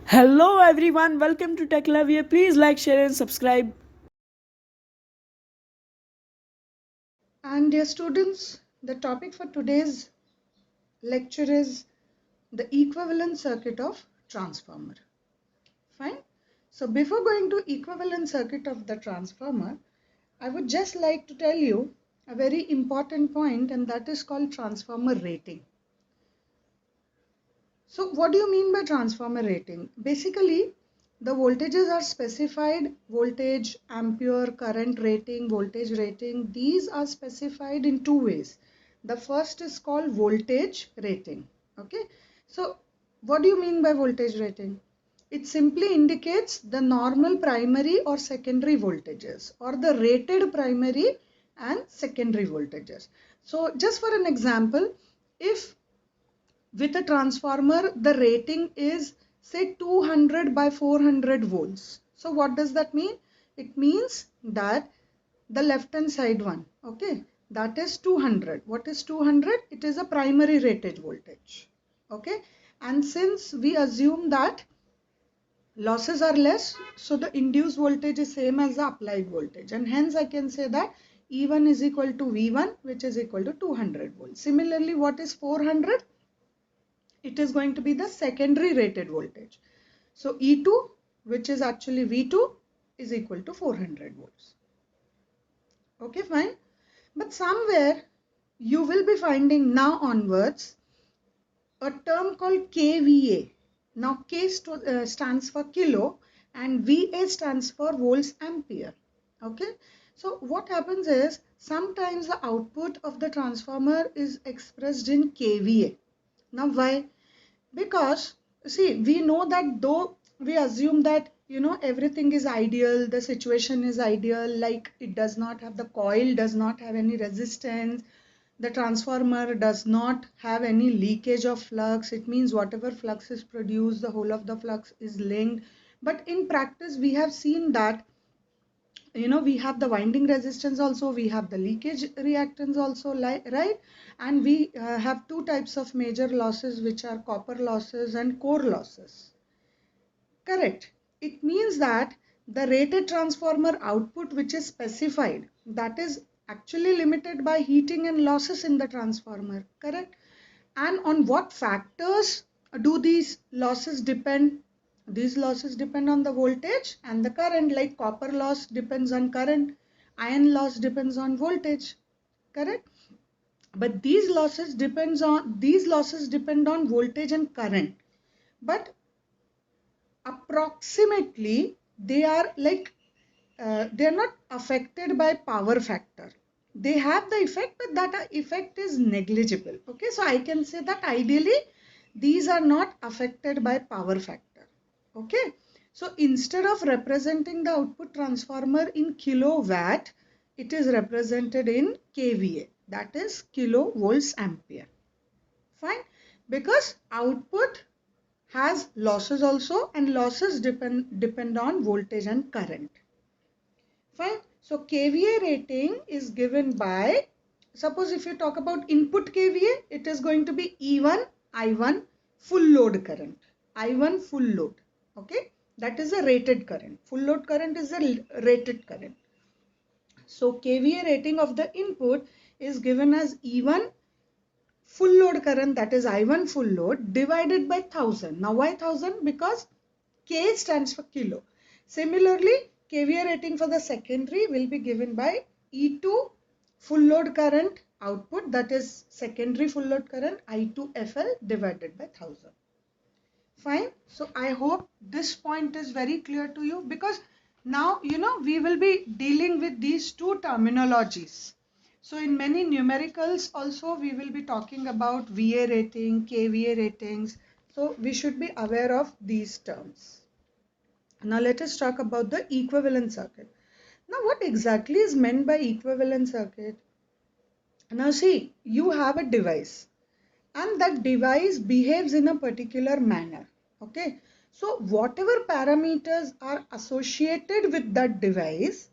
Hello everyone, welcome to Tech-Lavya. Please like, share and subscribe. And dear students, the topic for today's lecture is the equivalent circuit of transformer. Fine. So before going to equivalent circuit of the transformer, I would just like to tell you a very important point, and that is called transformer rating. So what do you mean by transformer rating? Basically, the voltages are specified: voltage, ampere, current rating, voltage rating. These are specified in two ways. The first is called voltage rating. Okay. So what do you mean by voltage rating? It simply indicates the normal primary or secondary voltages, or the rated primary and secondary voltages. So just for an example, if with a transformer the rating is say 200 by 400 volts, so what does that mean? It means that the left hand side one, okay, that is 200. What is 200? It is a primary rated voltage. Okay, and since we assume that losses are less, so the induced voltage is same as the applied voltage, and hence I can say that E1 is equal to V1, which is equal to 200 volts. Similarly, what is 400? It is going to be the secondary rated voltage. So E2, which is actually V2, is equal to 400 volts. Okay, fine. But somewhere you will be finding now onwards a term called kVA. Now K stands for kilo and VA stands for volts ampere. Okay. So what happens is sometimes the output of the transformer is expressed in kVA. Now why? Because see, we know that though we assume that everything is ideal, the situation is ideal, like it does not have, the coil does not have any resistance, the transformer does not have any leakage of flux, it means whatever flux is produced, the whole of the flux is linked. But in practice we have seen that we have the winding resistance also, we have the leakage reactance also, right? And we have two types of major losses, which are copper losses and core losses. Correct. It means that the rated transformer output which is specified, that is actually limited by heating and losses in the transformer. Correct. And on what factors do these losses depend? These losses depend on the voltage and the current, like copper loss depends on current, iron loss depends on voltage. Correct. But these losses depend on voltage and current. But approximately they are like they are not affected by power factor. They have the effect, but that effect is negligible. Okay, so I can say that ideally these are not affected by power factor. Okay, so instead of representing the output transformer in kilowatt, it is represented in kVA, that is kilovolts ampere. Fine, because output has losses also, and losses depend on voltage and current. Fine. So kVA rating is given by, suppose if you talk about input kVA, it is going to be E1 I1 full load current. I1 full load. Okay, that is a rated current. Full load current is a rated current. So kVA rating of the input is given as E1 full load current, that is I1 full load, divided by 1000. Now why 1000? Because K stands for kilo. Similarly, kVA rating for the secondary will be given by E2 full load current output, that is secondary full load current, I2FL divided by 1000. Fine. So I hope this point is very clear to you, because now we will be dealing with these two terminologies. So in many numericals also we will be talking about VA rating, kVA ratings. So we should be aware of these terms. Now let us talk about the equivalent circuit. Now what exactly is meant by equivalent circuit? Now see, you have a device and that device behaves in a particular manner. Okay, so whatever parameters are associated with that device,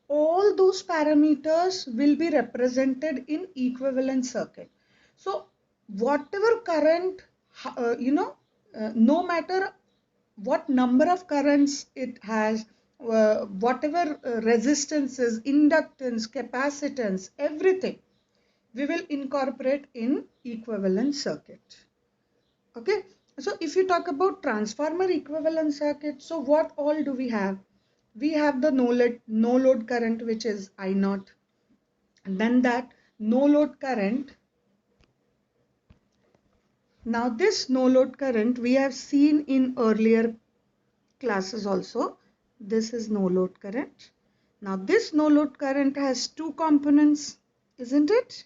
all those parameters will be represented in equivalent circuit. So whatever current, no matter what number of currents it has, whatever resistances, inductance, capacitance, everything we will incorporate in equivalent circuit. Okay, so if you talk about transformer equivalent circuit, so what all do we have? We have the no load current, which is I naught, and then that no load current. Now this no load current we have seen in earlier classes also. This is no load current. Now this no load current has two components, isn't it?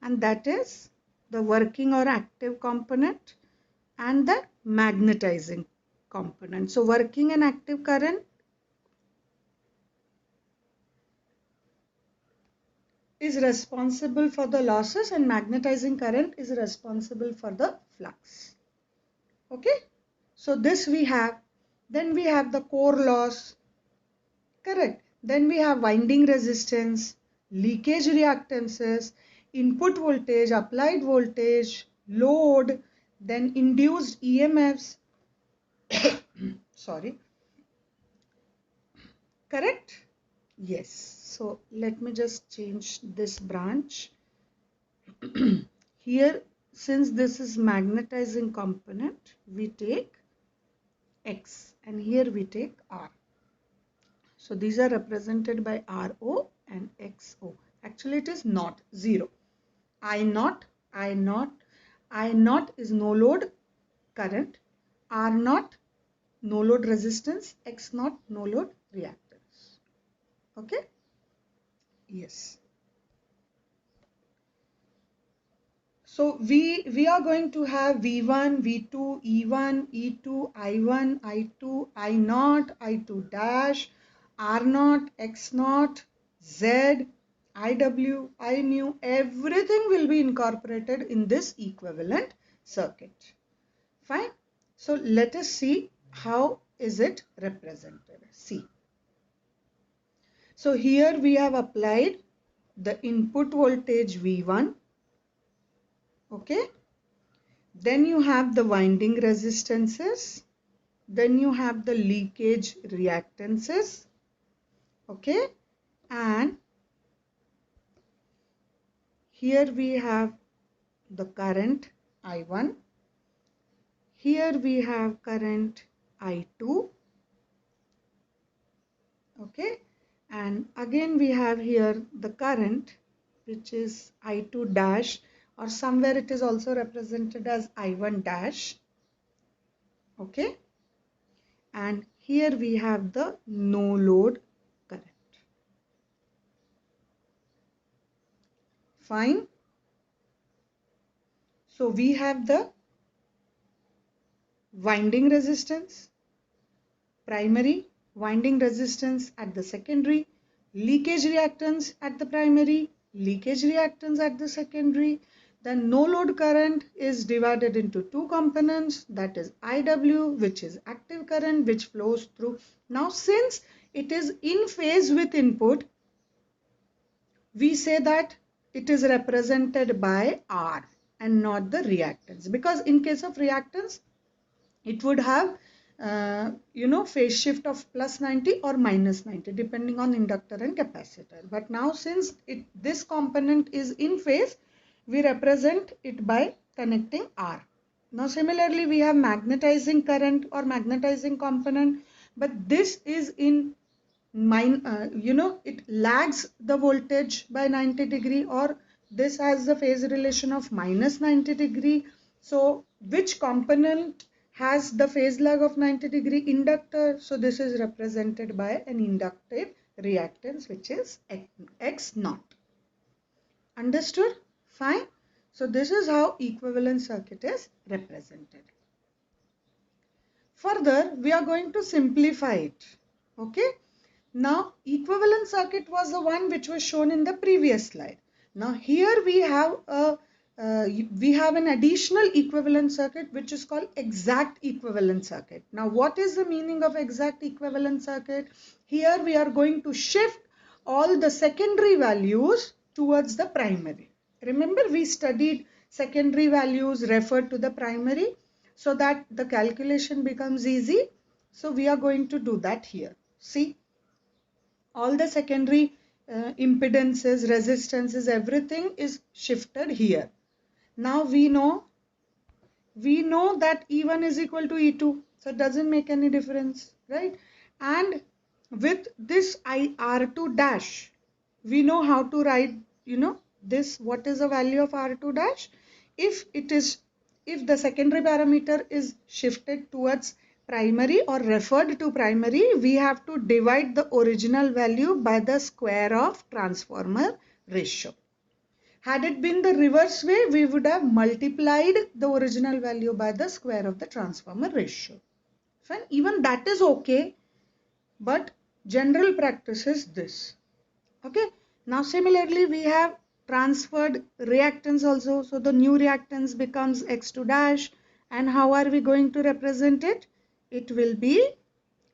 And that is the working or active component and the magnetizing component. So working and active current is responsible for the losses and magnetizing current is responsible for the flux. Okay, so this we have. Then we have the core loss, correct. Then we have winding resistance, leakage reactances, input voltage, applied voltage, load, then induced EMFs, sorry, correct? Yes, so let me just change this branch. Here, since this is magnetizing component, we take X and here we take R. So these are represented by RO and XO. Actually it is not, 0. I naught is no load current, R naught no load resistance, X naught no load reactance. Okay? Yes. So we are going to have V1, V2, E1, E2, I1, I2, I naught, I2 dash, R naught, X naught, Z, IW, I mu, everything will be incorporated in this equivalent circuit. Fine. So let us see how is it represented. See. So here we have applied the input voltage V1. Okay. Then you have the winding resistances. Then you have the leakage reactances. Okay. And here we have the current I1. Here we have current I2. Okay. And again we have here the current, which is I2 dash, or somewhere it is also represented as I1 dash. Okay. And here we have the no load current. Fine. So we have the winding resistance, primary, winding resistance at the secondary, leakage reactance at the primary, leakage reactance at the secondary. Then no load current is divided into two components, that is IW, which is active current which flows through. Now since it is in phase with input, we say that it is represented by R and not the reactance, because in case of reactance it would have phase shift of plus 90 or minus 90 depending on inductor and capacitor. But now since this component is in phase, we represent it by connecting R. Now similarly we have magnetizing current or magnetizing component, but this is in it lags the voltage by 90 degree, or this has the phase relation of minus 90 degree. So which component has the phase lag of 90 degree? Inductor. So this is represented by an inductive reactance, which is X naught. Understood? Fine. So this is how equivalent circuit is represented. Further, we are going to simplify it. Okay. Now, equivalent circuit was the one which was shown in the previous slide. Now, here we have an additional equivalent circuit which is called exact equivalent circuit. Now, what is the meaning of exact equivalent circuit? Here we are going to shift all the secondary values towards the primary. Remember, we studied secondary values referred to the primary. so that the calculation becomes easy. So we are going to do that here. See, all the secondary impedances, resistances, everything is shifted here. Now we know that E1 is equal to E2, so it doesn't make any difference, right? And with this R2 dash, we know how to write, this, what is the value of R2 dash? If the secondary parameter is shifted towards primary or referred to primary, we have to divide the original value by the square of transformer ratio. Had it been the reverse way, we would have multiplied the original value by the square of the transformer ratio. Fine, even that is okay, but general practice is this. Okay, now similarly we have transferred reactance also. So the new reactance becomes x2 dash, and how are we going to represent it? It will be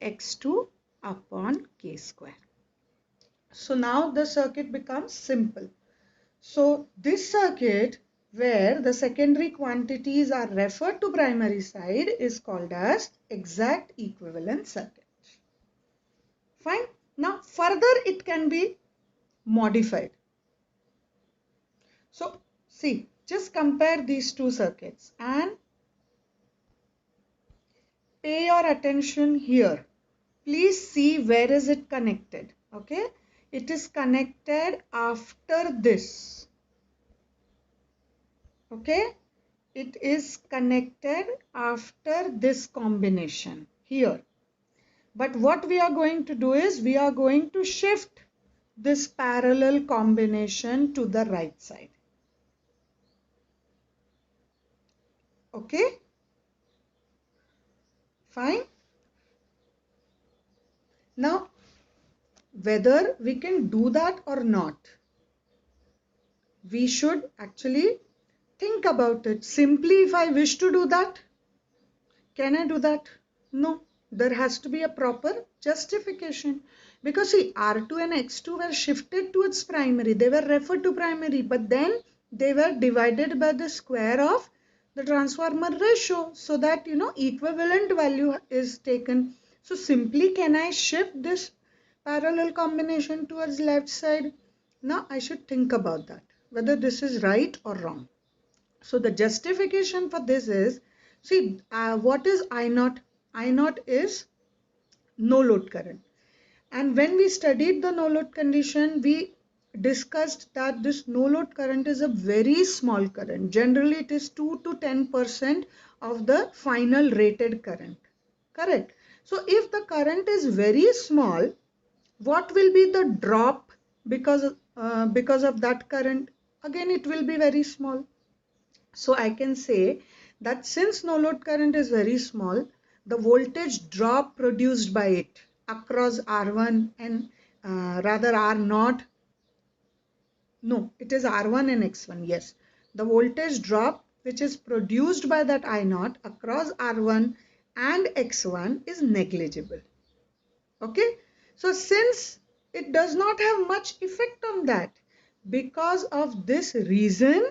x2 upon k square. So now the circuit becomes simple. So this circuit where the secondary quantities are referred to primary side is called as exact equivalent circuit. Fine. Now further it can be modified. So see, just compare these two circuits and pay your attention here. Please see where is it connected. Okay, it is connected after this. Okay, it is connected after this combination here. But what we are going to do is we are going to shift this parallel combination to the right side. Okay, fine. Now whether we can do that or not, we should actually think about it. Simply, if I wish to do that, can I do that? No, there has to be a proper justification. Because see, R2 and X2 were shifted towards primary. They were referred to primary, but then they were divided by the square of the transformer ratio, so that equivalent value is taken. So simply, can I shift this parallel combination towards left side? Now I should think about that, whether this is right or wrong. So the justification for this is, see, what is I naught? I naught is no load current. And when we studied the no load condition, we discussed that this no load current is a very small current. Generally, it is 2 to 10% of the final rated current. Correct. So if the current is very small, what will be the drop because of that current? Again, it will be very small. So I can say that since no load current is very small, the voltage drop produced by it across R1 and rather R0, no, it is R1 and X1, yes. The voltage drop which is produced by that I0 across R1 and X1 is negligible. Okay, so since it does not have much effect on that, because of this reason,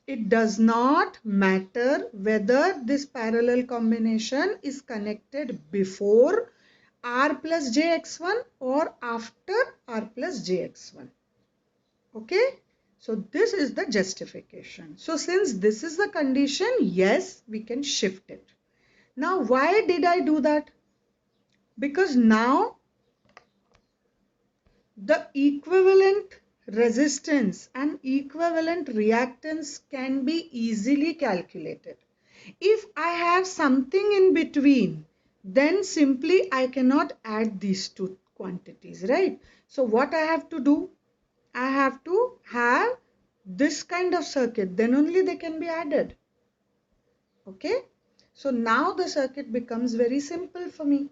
it does not matter whether this parallel combination is connected before R plus jx1 or after R plus jx1. Okay, so this is the justification. So since this is the condition, yes, we can shift it. Now why did I do that? Because now the equivalent resistance and equivalent reactance can be easily calculated. If I have something in between, then simply I cannot add these two quantities, right? So what I have to do? I have to have this kind of circuit, then only they can be added. Okay, so now the circuit becomes very simple for me.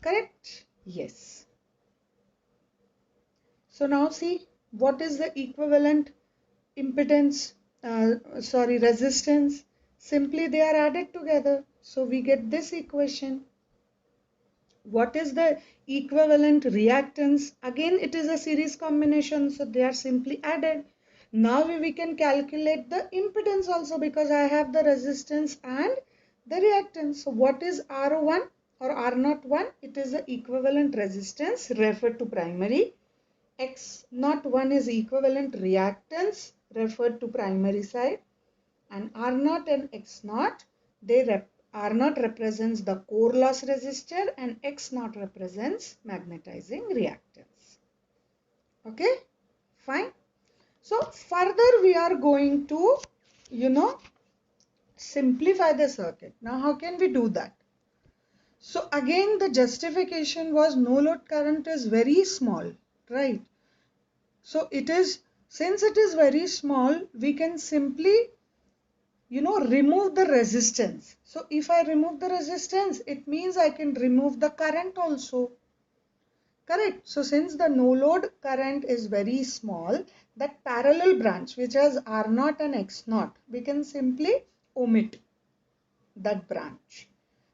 Correct? Yes. So now see, what is the equivalent impedance, resistance? Simply they are added together. So we get this equation. What is the equivalent reactance? Again, it is a series combination, so they are simply added. Now we can calculate the impedance also, because I have the resistance and the reactance. So what is R1 or R01? It is the equivalent resistance referred to primary. X01 is equivalent reactance referred to primary side, and R0 and X0, R0 represents the core loss resistor and X0 represents magnetizing reactance. Okay, fine. So further we are going to, simplify the circuit. Now how can we do that? So again the justification was no load current is very small, right? So since it is very small, we can simply remove the resistance. So if I remove the resistance, it means I can remove the current also. Correct. So since the no load current is very small, that parallel branch which has R0 and X0, we can simply omit that branch.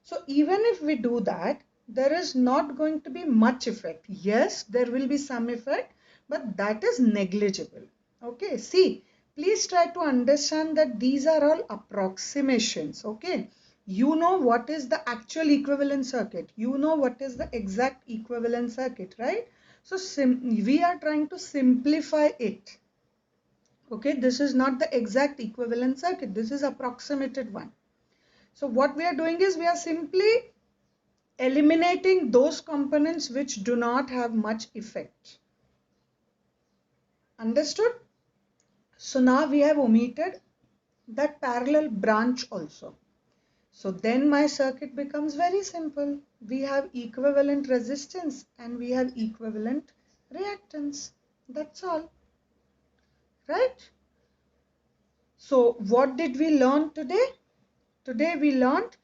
So even if we do that, there is not going to be much effect. Yes, there will be some effect, but that is negligible. Okay, see, please try to understand that these are all approximations. Okay, you know what is the actual equivalent circuit. You know what is the exact equivalent circuit, right? So we are trying to simplify it. Okay, this is not the exact equivalent circuit. This is approximated one. So what we are doing is we are simply eliminating those components which do not have much effect. Understood? So now we have omitted that parallel branch also. So then my circuit becomes very simple. We have equivalent resistance and we have equivalent reactance. That's all. Right? So what did we learn today? Today we learned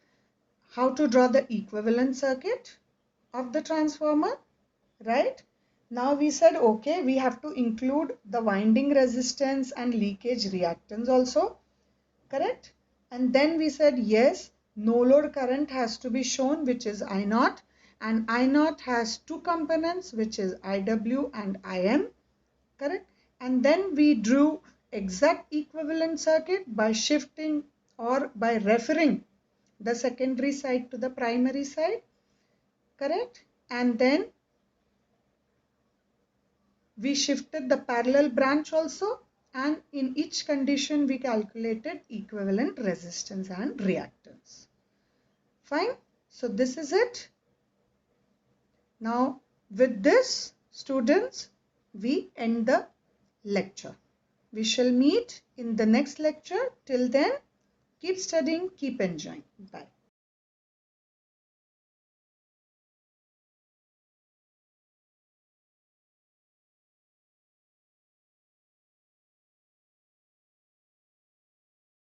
how to draw the equivalent circuit of the transformer, right? Now we said, okay, we have to include the winding resistance and leakage reactance also, correct? And then we said, yes, no load current has to be shown, which is I0, and I0 has two components, which is IW and IM, correct? And then we drew exact equivalent circuit by shifting or by referring the secondary side to the primary side, correct? And then we shifted the parallel branch also, and in each condition we calculated equivalent resistance and reactance. Fine. So this is it. Now with this, students, we end the lecture. We shall meet in the next lecture. Till then, keep studying, keep enjoying. Bye.